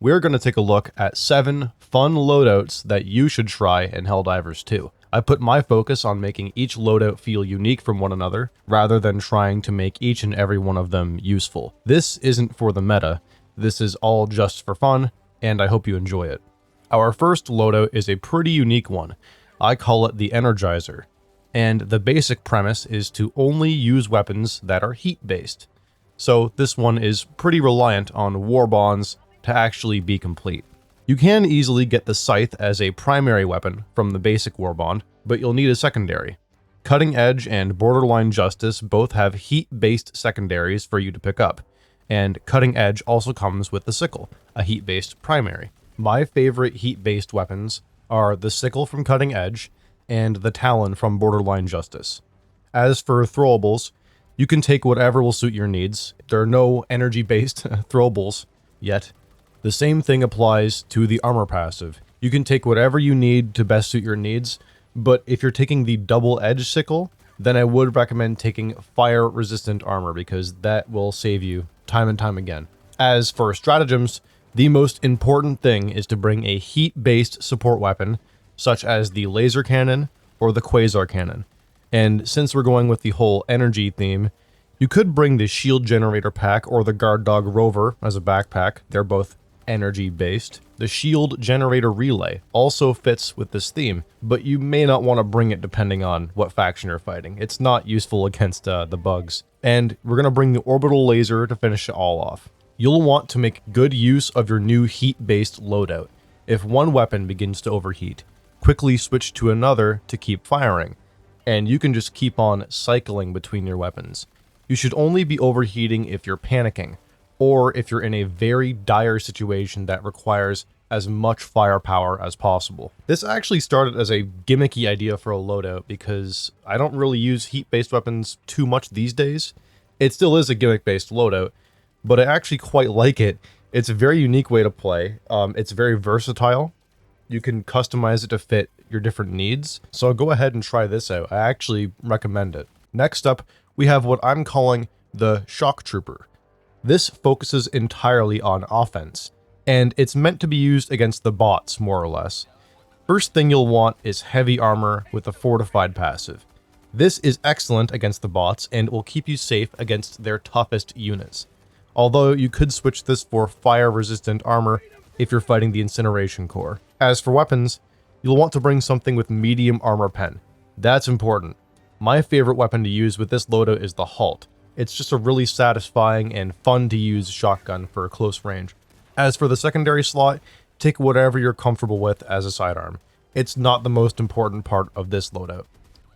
we're going to take a look at 7 fun loadouts that you should try in Helldivers 2. I put my focus on making each loadout feel unique from one another, rather than trying to make each and every one of them useful. This isn't for the meta, this is all just for fun, and I hope you enjoy it. Our first loadout is a pretty unique one. I call it the Energizer, and the basic premise is to only use weapons that are heat-based. So this one is pretty reliant on war bonds to actually be complete. You can easily get the Scythe as a primary weapon from the basic warbond, but you'll need a secondary. Cutting Edge and Borderline Justice both have heat-based secondaries for you to pick up, and Cutting Edge also comes with the Sickle, a heat-based primary. My favorite heat-based weapons are the Sickle from Cutting Edge and the Talon from Borderline Justice. As for throwables, you can take whatever will suit your needs. There are no energy-based throwables yet. The same thing applies to the armor passive. You can take whatever you need to best suit your needs, but if you're taking the double edge sickle, then I would recommend taking fire resistant armor because that will save you time and time again. As for stratagems, the most important thing is to bring a heat-based support weapon, such as the laser cannon or the quasar cannon. And since we're going with the whole energy theme, you could bring the shield generator pack or the guard dog rover as a backpack. They're both energy-based. The shield generator relay also fits with this theme, but you may not want to bring it depending on what faction you're fighting. It's not useful against the bugs. And we're going to bring the orbital laser to finish it all off. You'll want to make good use of your new heat-based loadout. If one weapon begins to overheat, quickly switch to another to keep firing, and you can just keep on cycling between your weapons. You should only be overheating if you're panicking, or if you're in a very dire situation that requires as much firepower as possible. This actually started as a gimmicky idea for a loadout because I don't really use heat-based weapons too much these days. It still is a gimmick-based loadout, but I actually quite like it. It's a very unique way to play. It's very versatile. You can customize it to fit your different needs. So go ahead and try this out. I actually recommend it. Next up, we have what I'm calling the Shock Trooper. This focuses entirely on offense, and it's meant to be used against the bots, more or less. First thing you'll want is heavy armor with a fortified passive. This is excellent against the bots and will keep you safe against their toughest units. Although you could switch this for fire-resistant armor if you're fighting the Incineration Core. As for weapons, you'll want to bring something with medium armor pen. That's important. My favorite weapon to use with this loadout is the Halt. It's just a really satisfying and fun to use shotgun for close range. As for the secondary slot, take whatever you're comfortable with as a sidearm. It's not the most important part of this loadout.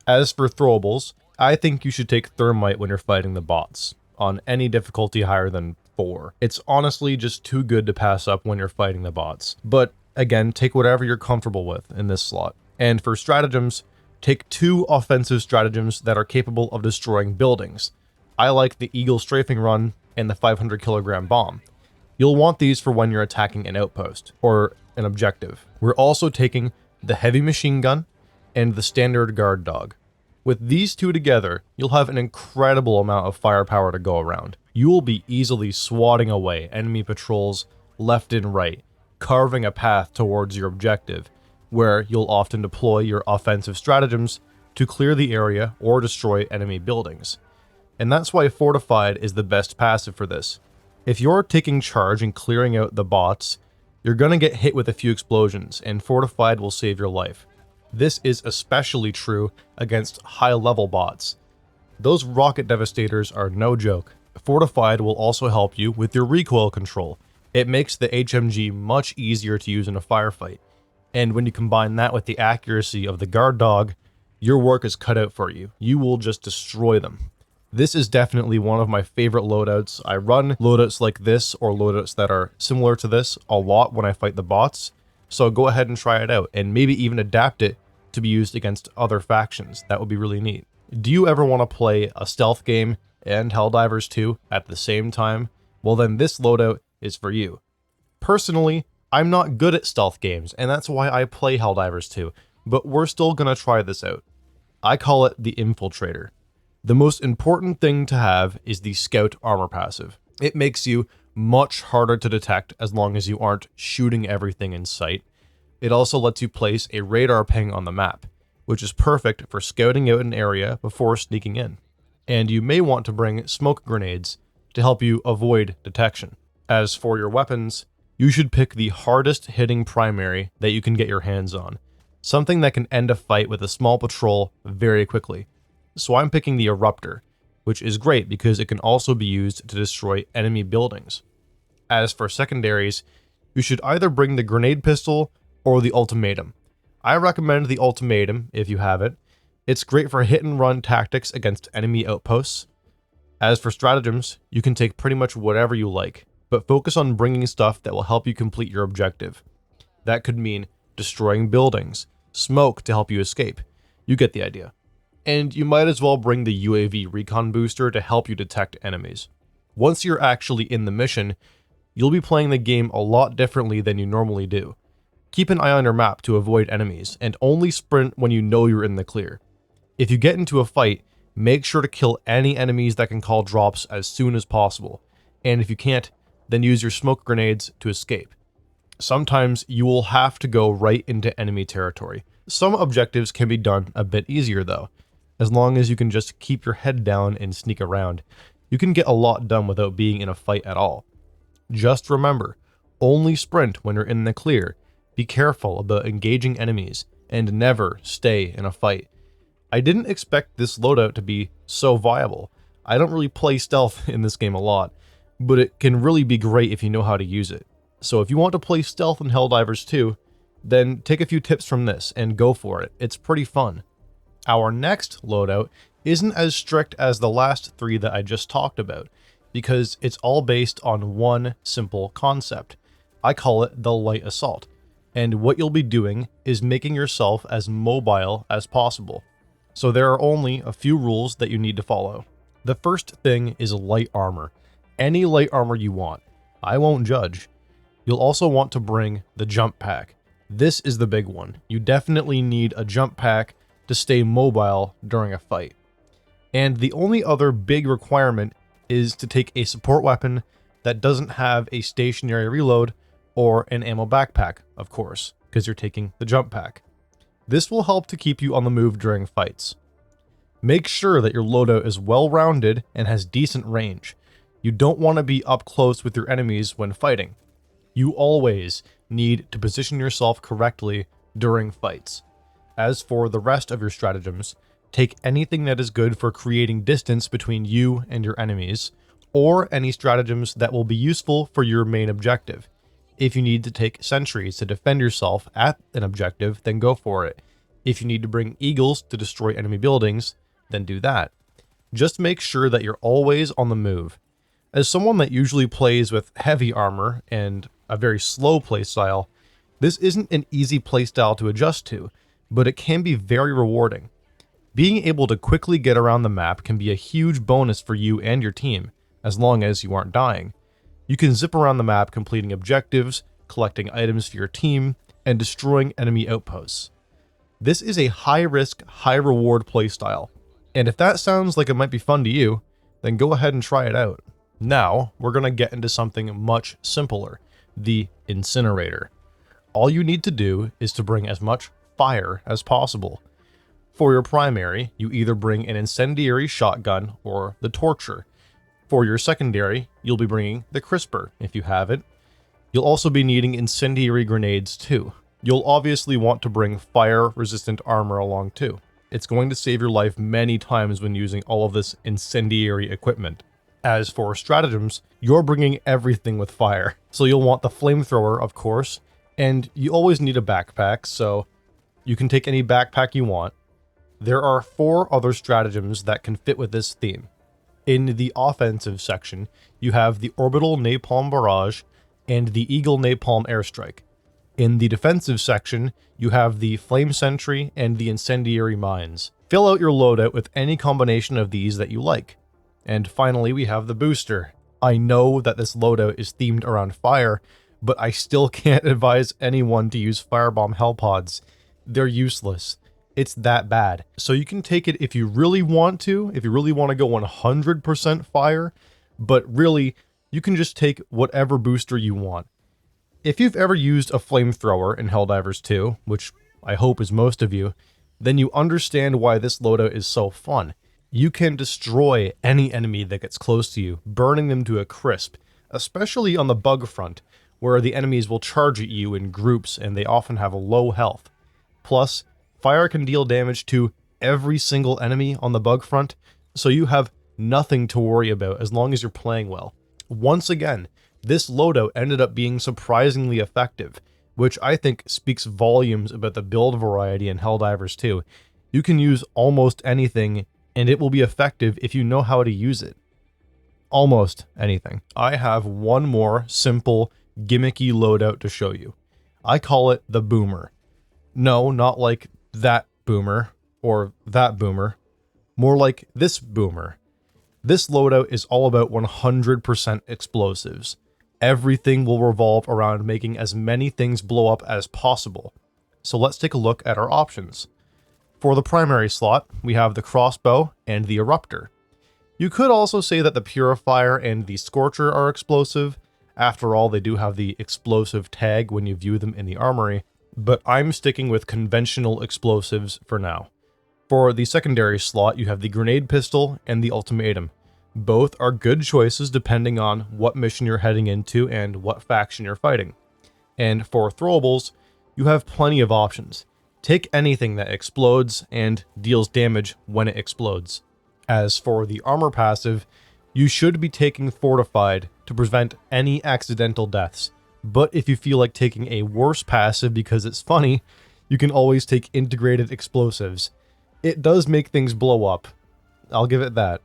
As for throwables, I think you should take Thermite when you're fighting the bots, on any difficulty higher than 4. It's honestly just too good to pass up when you're fighting the bots. But again, take whatever you're comfortable with in this slot. And for stratagems, take 2 offensive stratagems that are capable of destroying buildings. I like the Eagle Strafing Run and the 500 kilogram bomb. You'll want these for when you're attacking an outpost or an objective. We're also taking the heavy machine gun and the standard guard dog. With these 2 together, you'll have an incredible amount of firepower to go around. You will be easily swatting away enemy patrols left and right, carving a path towards your objective, where you'll often deploy your offensive stratagems to clear the area or destroy enemy buildings. And that's why Fortified is the best passive for this. If you're taking charge and clearing out the bots, you're gonna get hit with a few explosions, and Fortified will save your life. This is especially true against high-level bots. Those rocket devastators are no joke. Fortified will also help you with your recoil control. It makes the HMG much easier to use in a firefight. And when you combine that with the accuracy of the guard dog, your work is cut out for you. You will just destroy them. This is definitely one of my favorite loadouts. I run loadouts like this or loadouts that are similar to this a lot when I fight the bots. So go ahead and try it out and maybe even adapt it to be used against other factions. That would be really neat. Do you ever want to play a stealth game and Helldivers 2 at the same time? Well, then this loadout is for you. Personally, I'm not good at stealth games, and that's why I play Helldivers 2, but we're still gonna try this out. I call it the Infiltrator. The most important thing to have is the Scout armor passive. It makes you much harder to detect as long as you aren't shooting everything in sight. It also lets you place a radar ping on the map, which is perfect for scouting out an area before sneaking in. And you may want to bring smoke grenades to help you avoid detection. As for your weapons, you should pick the hardest hitting primary that you can get your hands on, something that can end a fight with a small patrol very quickly. So I'm picking the Eruptor, which is great because it can also be used to destroy enemy buildings. As for secondaries, you should either bring the grenade pistol or the ultimatum. I recommend the ultimatum if you have it. It's great for hit and run tactics against enemy outposts. As for stratagems, you can take pretty much whatever you like, but focus on bringing stuff that will help you complete your objective. That could mean destroying buildings, smoke to help you escape. You get the idea. And you might as well bring the UAV recon booster to help you detect enemies. Once you're actually in the mission, you'll be playing the game a lot differently than you normally do. Keep an eye on your map to avoid enemies, and only sprint when you know you're in the clear. If you get into a fight, make sure to kill any enemies that can call drops as soon as possible, and if you can't, then use your smoke grenades to escape. Sometimes you will have to go right into enemy territory. Some objectives can be done a bit easier though. As long as you can just keep your head down and sneak around, you can get a lot done without being in a fight at all. Just remember, only sprint when you're in the clear, be careful about engaging enemies, and never stay in a fight. I didn't expect this loadout to be so viable. I don't really play stealth in this game a lot, but it can really be great if you know how to use it. So if you want to play stealth in Helldivers 2, then take a few tips from this and go for it. It's pretty fun. Our next loadout isn't as strict as the last three that I just talked about, because it's all based on one simple concept. I call it the light assault, and what you'll be doing is making yourself as mobile as possible. So there are only a few rules that you need to follow. The first thing is light armor. Any light armor you want. I won't judge. You'll also want to bring the jump pack. This is the big one. You definitely need a jump pack to stay mobile during a fight. And the only other big requirement is to take a support weapon that doesn't have a stationary reload or an ammo backpack, of course, because you're taking the jump pack. This will help to keep you on the move during fights. Make sure that your loadout is well-rounded and has decent range. You don't want to be up close with your enemies when fighting. You always need to position yourself correctly during fights. As for the rest of your stratagems, take anything that is good for creating distance between you and your enemies, or any stratagems that will be useful for your main objective. If you need to take sentries to defend yourself at an objective, then go for it. If you need to bring eagles to destroy enemy buildings, then do that. Just make sure that you're always on the move. As someone that usually plays with heavy armor and a very slow playstyle, this isn't an easy playstyle to adjust to, but it can be very rewarding. Being able to quickly get around the map can be a huge bonus for you and your team, as long as you aren't dying. You can zip around the map completing objectives, collecting items for your team, and destroying enemy outposts. This is a high-risk, high-reward playstyle, and if that sounds like it might be fun to you, then go ahead and try it out. Now, we're going to get into something much simpler, the Incinerator. All you need to do is to bring as much fire as possible. For your primary, you either bring an incendiary shotgun or the torture. For your secondary, you'll be bringing the crisper, if you have it. You'll also be needing incendiary grenades too. You'll obviously want to bring fire-resistant armor along too. It's going to save your life many times when using all of this incendiary equipment. As for stratagems, you're bringing everything with fire. So you'll want the flamethrower, of course, and you always need a backpack, so you can take any backpack you want. There are 4 other stratagems that can fit with this theme. In the offensive section, you have the Orbital Napalm Barrage and the Eagle Napalm Airstrike. In the defensive section, you have the Flame Sentry and the Incendiary Mines. Fill out your loadout with any combination of these that you like. And finally, we have the booster. I know that this loadout is themed around fire, but I still can't advise anyone to use Firebomb Hellpods. They're useless. It's that bad. So you can take it if you really want to go 100% fire, but really, you can just take whatever booster you want. If you've ever used a flamethrower in Helldivers 2, which I hope is most of you, then you understand why this loadout is so fun. You can destroy any enemy that gets close to you, burning them to a crisp, especially on the bug front, where the enemies will charge at you in groups and they often have low health. Plus, fire can deal damage to every single enemy on the bug front, so you have nothing to worry about as long as you're playing well. Once again, this loadout ended up being surprisingly effective, which I think speaks volumes about the build variety in Helldivers 2. You can use almost anything, and it will be effective if you know how to use it. Almost anything. I have one more simple, gimmicky loadout to show you. I call it the Boomer. No, not like that boomer, or that boomer. More like this boomer. This loadout is all about 100% explosives. Everything will revolve around making as many things blow up as possible. So let's take a look at our options. For the primary slot, we have the crossbow and the eruptor. You could also say that the purifier and the scorcher are explosive. After all, they do have the explosive tag when you view them in the armory, but I'm sticking with conventional explosives for now. For the secondary slot, you have the grenade pistol and the ultimatum. Both are good choices depending on what mission you're heading into and what faction you're fighting. And for throwables, you have plenty of options. Take anything that explodes and deals damage when it explodes. As for the armor passive, you should be taking fortified to prevent any accidental deaths. But if you feel like taking a worse passive because it's funny, you can always take integrated explosives. It does make things blow up. I'll give it that.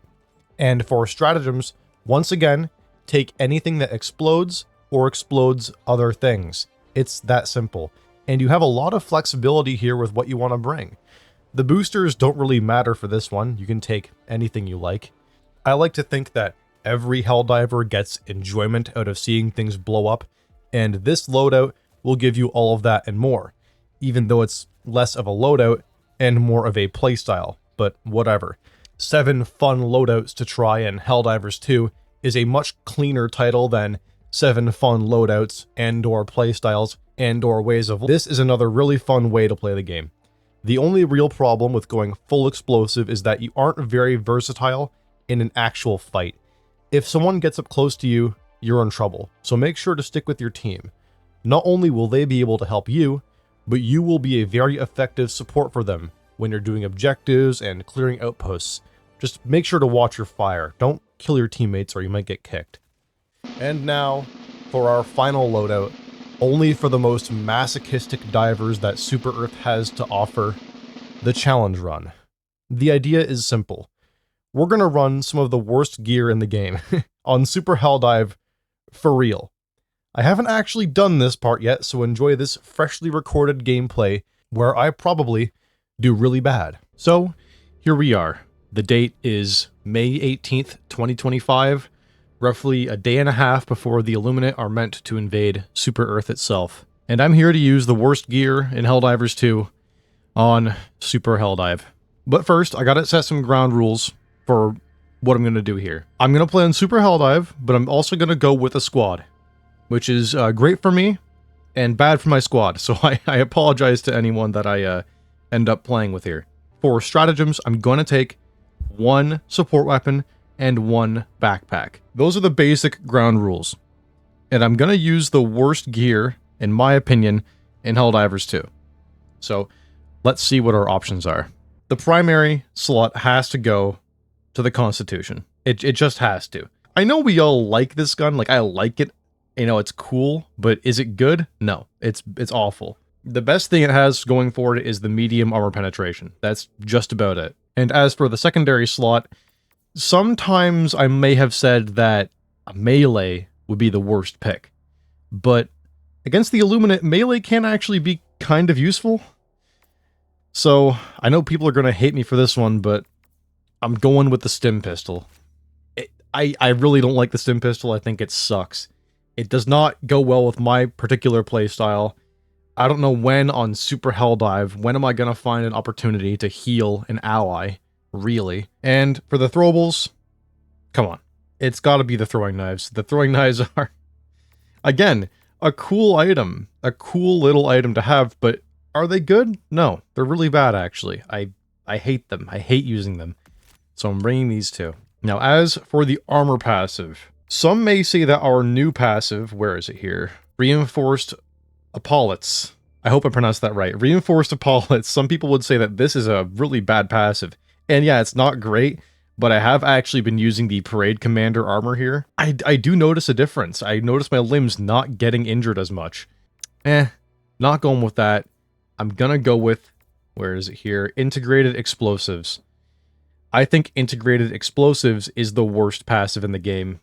And for stratagems, once again, take anything that explodes or explodes other things. It's that simple. And you have a lot of flexibility here with what you want to bring. The boosters don't really matter for this one. You can take anything you like. I like to think that every Helldiver gets enjoyment out of seeing things blow up, and this loadout will give you all of that and more, even though it's less of a loadout and more of a playstyle, but whatever. 7 fun loadouts to try in Helldivers 2 is a much cleaner title than 7 fun loadouts and/or playstyles and/or ways of. This is another really fun way to play the game. The only real problem with going full explosive is that you aren't very versatile in an actual fight. If someone gets up close to you, you're in trouble, so make sure to stick with your team. Not only will they be able to help you, but you will be a very effective support for them when you're doing objectives and clearing outposts. Just make sure to watch your fire. Don't kill your teammates or you might get kicked. And now, for our final loadout, only for the most masochistic divers that Super Earth has to offer, the challenge run. The idea is simple. We're going to run some of the worst gear in the game on Super Helldive for real. I haven't actually done this part yet, so enjoy this freshly recorded gameplay where I probably do really bad. So, here we are. The date is May 18th, 2025, roughly a day and a half before the Illuminate are meant to invade Super Earth itself. And I'm here to use the worst gear in Helldivers 2 on Super Helldive. But first, I gotta set some ground rules for what I'm gonna do here. I'm gonna play on Super Helldive, but I'm also gonna go with a squad, which is great for me and bad for my squad. So I apologize to anyone that I end up playing with here. For stratagems, I'm gonna take 1 support weapon and 1 backpack. Those are the basic ground rules. And I'm gonna use the worst gear, in my opinion, in Helldivers 2. So let's see what our options are. The primary slot has to go to the Constitution. It just has to. I know we all like this gun, like I like it, you know, it's cool, but is it good? No, it's awful. The best thing it has going for it is the medium armor penetration. That's just about it. And as for the secondary slot, sometimes I may have said that a melee would be the worst pick. But against the Illuminate, melee can actually be kind of useful. So I know people are going to hate me for this one, but I'm going with the stim pistol. I really don't like the stim pistol. I think it sucks. It does not go well with my particular playstyle. I don't know when on Super Helldive, when am I going to find an opportunity to heal an ally, really? And for the throwables, come on. It's got to be the throwing knives. The throwing knives are, again, a cool item. A cool little item to have, but are they good? No, they're really bad, actually. I hate them. I hate using them. So I'm bringing these two. Now, as for the armor passive, some may say that our new passive, where is it here? Reinforced Epaulets. I hope I pronounced that right. Reinforced Epaulets. Some people would say that this is a really bad passive. And yeah, it's not great, but I have actually been using the Parade Commander armor here. I do notice a difference. I notice my limbs not getting injured as much. Not going with that. I'm gonna go with, where is it here? Integrated Explosives. I think Integrated Explosives is the worst passive in the game,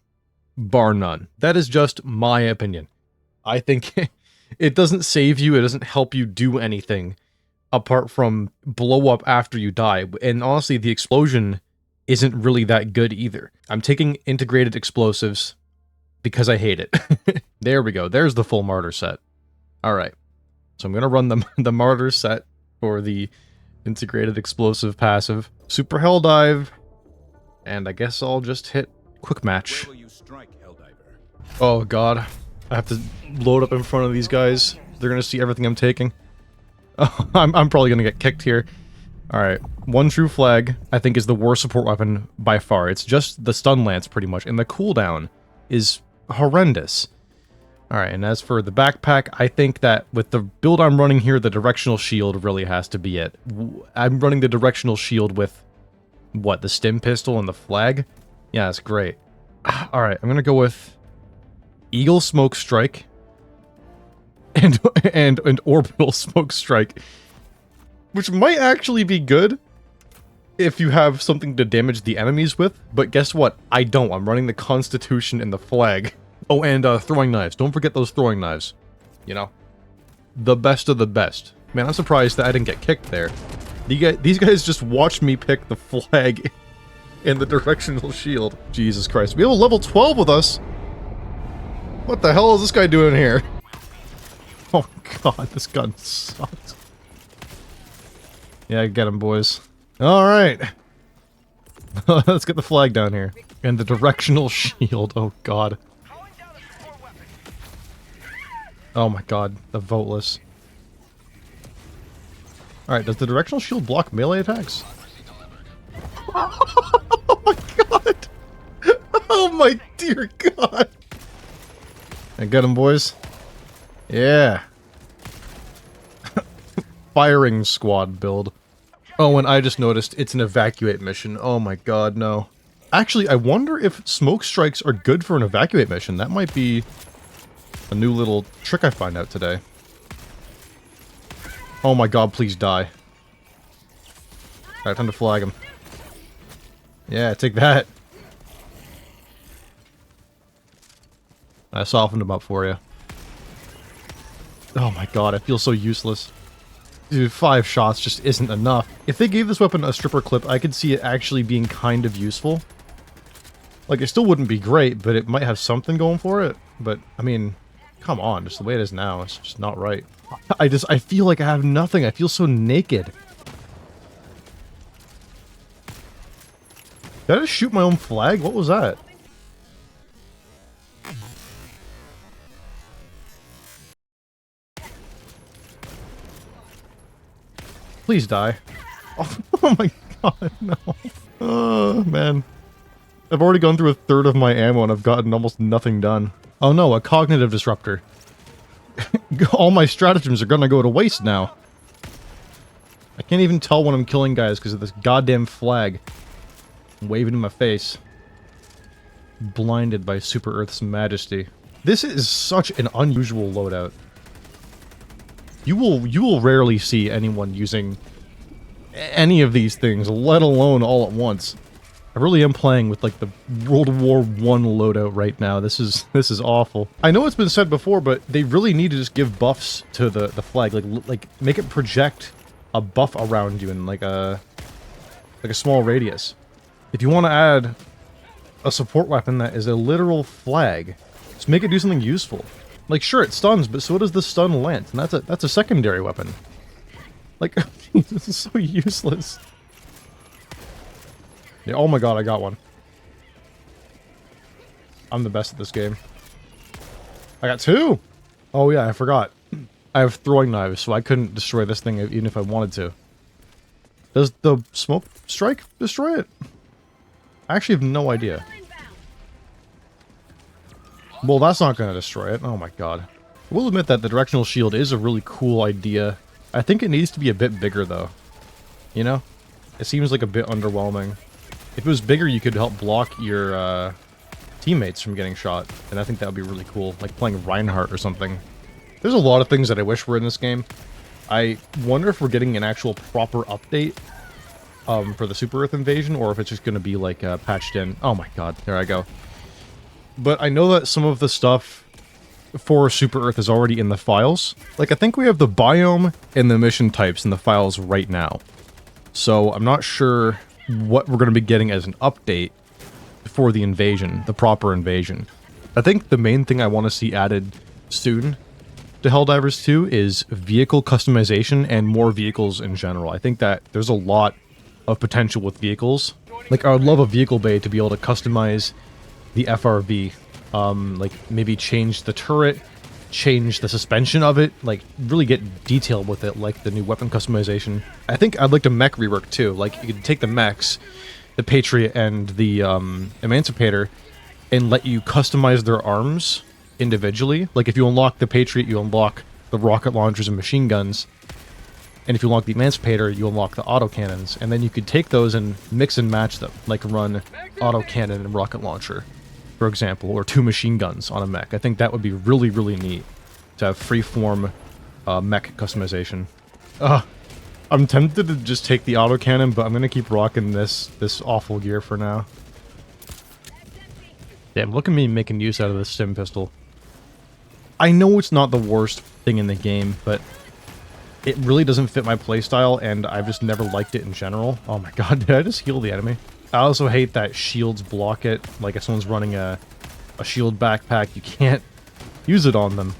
bar none. That is just my opinion. I think it doesn't save you, it doesn't help you do anything apart from blow up after you die. And honestly, the explosion isn't really that good either. I'm taking Integrated Explosives because I hate it. There we go. There's the full Martyr set. Alright. So I'm going to run the Martyr set for the Integrated Explosive passive. Super Helldive. And I guess I'll just hit Quick Match. Where will you strike, Helldiver? Oh god. I have to load up in front of these guys. They're going to see everything I'm taking. Oh, I'm probably going to get kicked here. Alright. One True Flag, I think, is the worst support weapon by far. It's just the Stun Lance, pretty much. And the cooldown is horrendous. Alright, and as for the backpack, I think that with the build I'm running here, the Directional Shield really has to be it. I'm running the Directional Shield with, what, the Stim Pistol and the Flag? Yeah, that's great. Alright, I'm gonna go with Eagle Smoke Strike and Orbital Smoke Strike, which might actually be good if you have something to damage the enemies with, but guess what? I don't. I'm running the Constitution and the Flag. Oh, and throwing knives. Don't forget those throwing knives. You know? The best of the best. Man, I'm surprised that I didn't get kicked there. These guys just watched me pick the Flag and the Directional Shield. Jesus Christ. We have a level 12 with us! What the hell is this guy doing here? Oh god, this gun sucks. Yeah, get him, boys. Alright. Let's get the Flag down here. And the Directional Shield. Oh god. Oh my god, the Voteless. Alright, does the Directional Shield block melee attacks? Oh my god! Oh my dear god! I got him, boys. Yeah. Firing squad build. Oh, and I just noticed it's an evacuate mission. Oh my god, no. Actually, I wonder if smoke strikes are good for an evacuate mission. That might be a new little trick I find out today. Oh my god, please die. Alright, time to flag him. Yeah, take that. I softened him up for you. Oh my god, I feel so useless. Dude, 5 shots just isn't enough. If they gave this weapon a stripper clip, I could see it actually being kind of useful. Like, it still wouldn't be great, but it might have something going for it. But, I mean, come on, just the way it is now, it's just not right. I feel like I have nothing. I feel so naked. Did I just shoot my own Flag? What was that? Please die. Oh my god, no. Oh, man. I've already gone through a third of my ammo and I've gotten almost nothing done. Oh no, a cognitive disruptor. All my stratagems are gonna go to waste now. I can't even tell when I'm killing guys because of this goddamn Flag waving in my face. Blinded by Super Earth's majesty. This is such an unusual loadout. You will rarely see anyone using any of these things, let alone all at once. I really am playing with like the World War I loadout right now. This is awful. I know it's been said before, but they really need to just give buffs to the Flag, like make it project a buff around you in like a small radius. If you want to add a support weapon that is a literal Flag, just make it do something useful. Like, sure, it stuns, but so does the stun lance, and that's a secondary weapon. Like, this is so useless. Yeah, oh my god, I got one. I'm the best at this game. I got 2! Oh yeah, I forgot. I have throwing knives, so I couldn't destroy this thing even if I wanted to. Does the smoke strike destroy it? I actually have no idea. Well, that's not going to destroy it. Oh my god. I will admit that the directional shield is a really cool idea. I think it needs to be a bit bigger, though. You know? It seems like a bit underwhelming. If it was bigger, you could help block your teammates from getting shot, and I think that would be really cool. Like playing Reinhardt or something. There's a lot of things that I wish were in this game. I wonder if we're getting an actual proper update for the Super Earth invasion, or if it's just going to be like patched in. Oh my god, there I go. But I know that some of the stuff for Super Earth is already in the files. Like, I think we have the biome and the mission types in the files right now. So I'm not sure what we're going to be getting as an update for the invasion, the proper invasion. I think the main thing I want to see added soon to Helldivers 2 is vehicle customization and more vehicles in general. I think that there's a lot of potential with vehicles. Like, I would love a vehicle bay to be able to customize the FRV. Like, maybe change the turret, change the suspension of it, like, really get detailed with it, like the new weapon customization. I think I'd like to mech rework, too. Like, you could take the mechs, the Patriot and the Emancipator, and let you customize their arms individually. Like, if you unlock the Patriot, you unlock the rocket launchers and machine guns. And if you unlock the Emancipator, you unlock the autocannons. And then you could take those and mix and match them. Like, run autocannon and rocket launcher, for example, or 2 machine guns on a mech. I think that would be really, really neat to have freeform mech customization. I'm tempted to just take the autocannon, but I'm gonna keep rocking this awful gear for now. Damn, look at me making use out of this stim pistol. I know it's not the worst thing in the game, but it really doesn't fit my playstyle, and I've just never liked it in general. Oh my god, did I just heal the enemy? I also hate that shields block it. Like, if someone's running a shield backpack, you can't use it on them.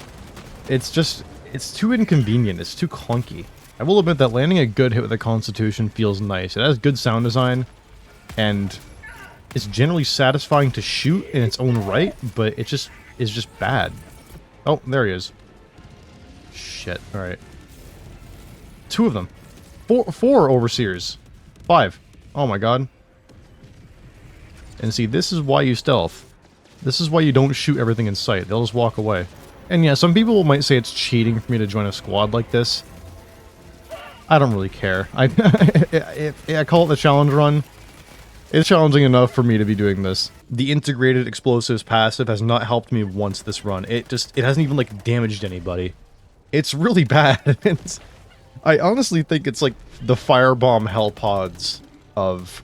It's just, it's too inconvenient. It's too clunky. I will admit that landing a good hit with the Constitution feels nice. It has good sound design, and it's generally satisfying to shoot in its own right, but it just is just bad. Oh, there he is. Shit, alright. 2 of them. 4 Overseers. 5. Oh my god. And see, this is why you stealth. This is why you don't shoot everything in sight. They'll just walk away. And yeah, some people might say it's cheating for me to join a squad like this. I don't really care. I call it the challenge run. It's challenging enough for me to be doing this. The integrated explosives passive has not helped me once this run. It hasn't even, like, damaged anybody. It's really bad. I honestly think it's like the firebomb hell pods of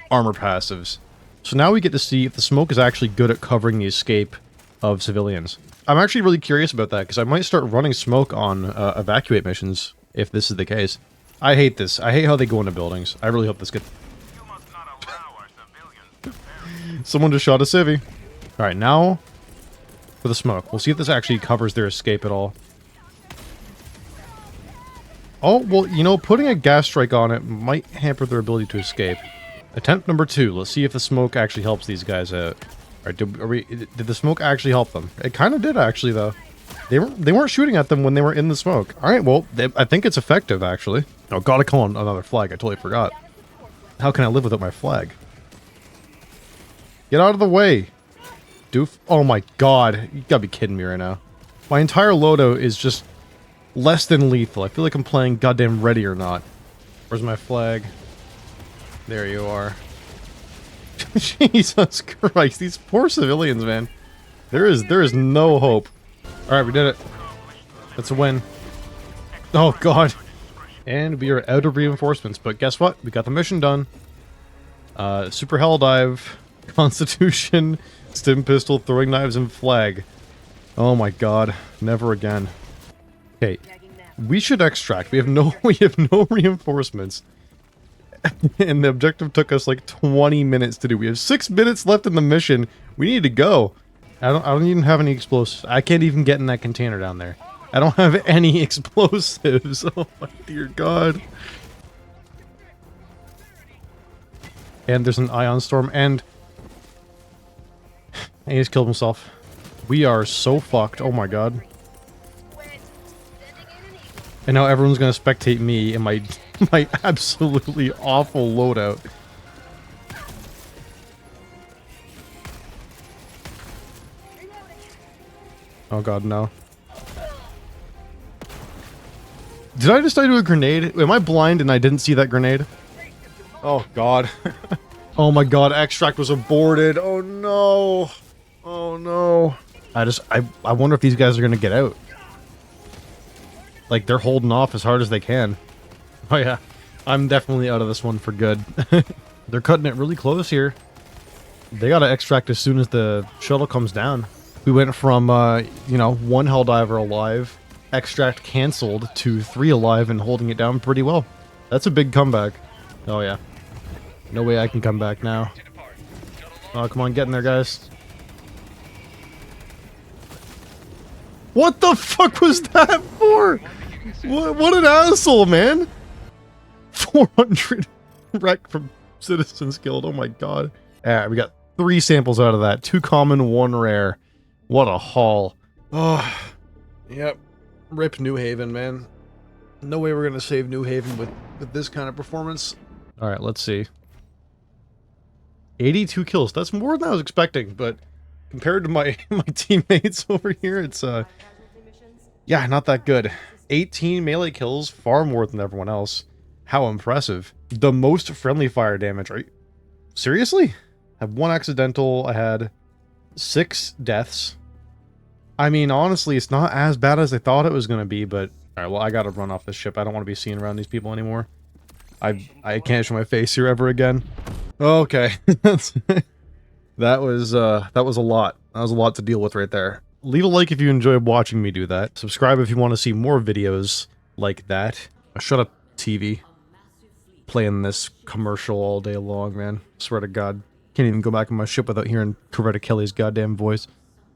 armor passives. So now we get to see if the smoke is actually good at covering the escape of civilians. I'm actually really curious about that, because I might start running smoke on evacuate missions, if this is the case. I hate this. I hate how they go into buildings. I really hope this gets... Someone just shot a civvy. Alright, now for the smoke. We'll see if this actually covers their escape at all. Oh, well, you know, putting a gas strike on it might hamper their ability to escape. Attempt number 2. Let's see if the smoke actually helps these guys out. Alright, did the smoke actually help them? It kind of did, actually, though. They weren't shooting at them when they were in the smoke. Alright, well, I think it's effective, actually. Oh, gotta call on another flag. I totally forgot. How can I live without my flag? Get out of the way, doof. Oh my god. You gotta be kidding me right now. My entire loadout is just less than lethal. I feel like I'm playing goddamn Ready or Not. Where's my flag? There you are. Jesus Christ, these poor civilians, man. There is no hope. Alright, we did it. That's a win. Oh god. And we are out of reinforcements, but guess what? We got the mission done. Super Hell Dive, Constitution, Stim Pistol, Throwing Knives, and Flag. Oh my god. Never again. Okay. We should extract. We have no reinforcements. And the objective took us like 20 minutes to do. We have 6 minutes left in the mission. We need to go. I don't even have any explosives. I can't even get in that container down there. I don't have any explosives. Oh my dear god. And there's an ion storm, and And he just killed himself. We are so fucked. Oh my god. And now everyone's gonna spectate me in my my absolutely awful loadout. Oh god, no. Did I just die to a grenade? Am I blind and I didn't see that grenade? Oh god. Oh my god, extract was aborted. Oh no. Oh no. I wonder if these guys are gonna get out. Like, they're holding off as hard as they can. Oh yeah. I'm definitely out of this one for good. They're cutting it really close here. They gotta extract as soon as the shuttle comes down. We went from, you know, 1 Helldiver alive, extract cancelled, to 3 alive and holding it down pretty well. That's a big comeback. Oh yeah. No way I can come back now. Oh, come on, get in there, guys. What the fuck was that for? What an asshole, man! 400 wreck from Citizens Guild, oh my god. Yeah, we got 3 samples out of that. 2 common, 1 rare. What a haul. Oh, yep. Rip New Haven, man. No way we're gonna save New Haven with this kind of performance. Alright, let's see. 82 kills. That's more than I was expecting, but compared to my teammates over here, it's yeah, not that good. 18 melee kills, far more than everyone else. How impressive. The most friendly fire damage. Are you seriously? I had 1 accidental, I had 6 deaths. I mean, honestly, it's not as bad as I thought it was gonna be, but alright, well, I gotta run off this ship. I don't want to be seen around these people anymore. I can't show my face here ever again. Okay. That was a lot. That was a lot to deal with right there. Leave a like if you enjoyed watching me do that. Subscribe if you want to see more videos like that. Shut up, TV. Playing this commercial all day long, man. Swear to God. Can't even go back in my ship without hearing Coretta Kelly's goddamn voice.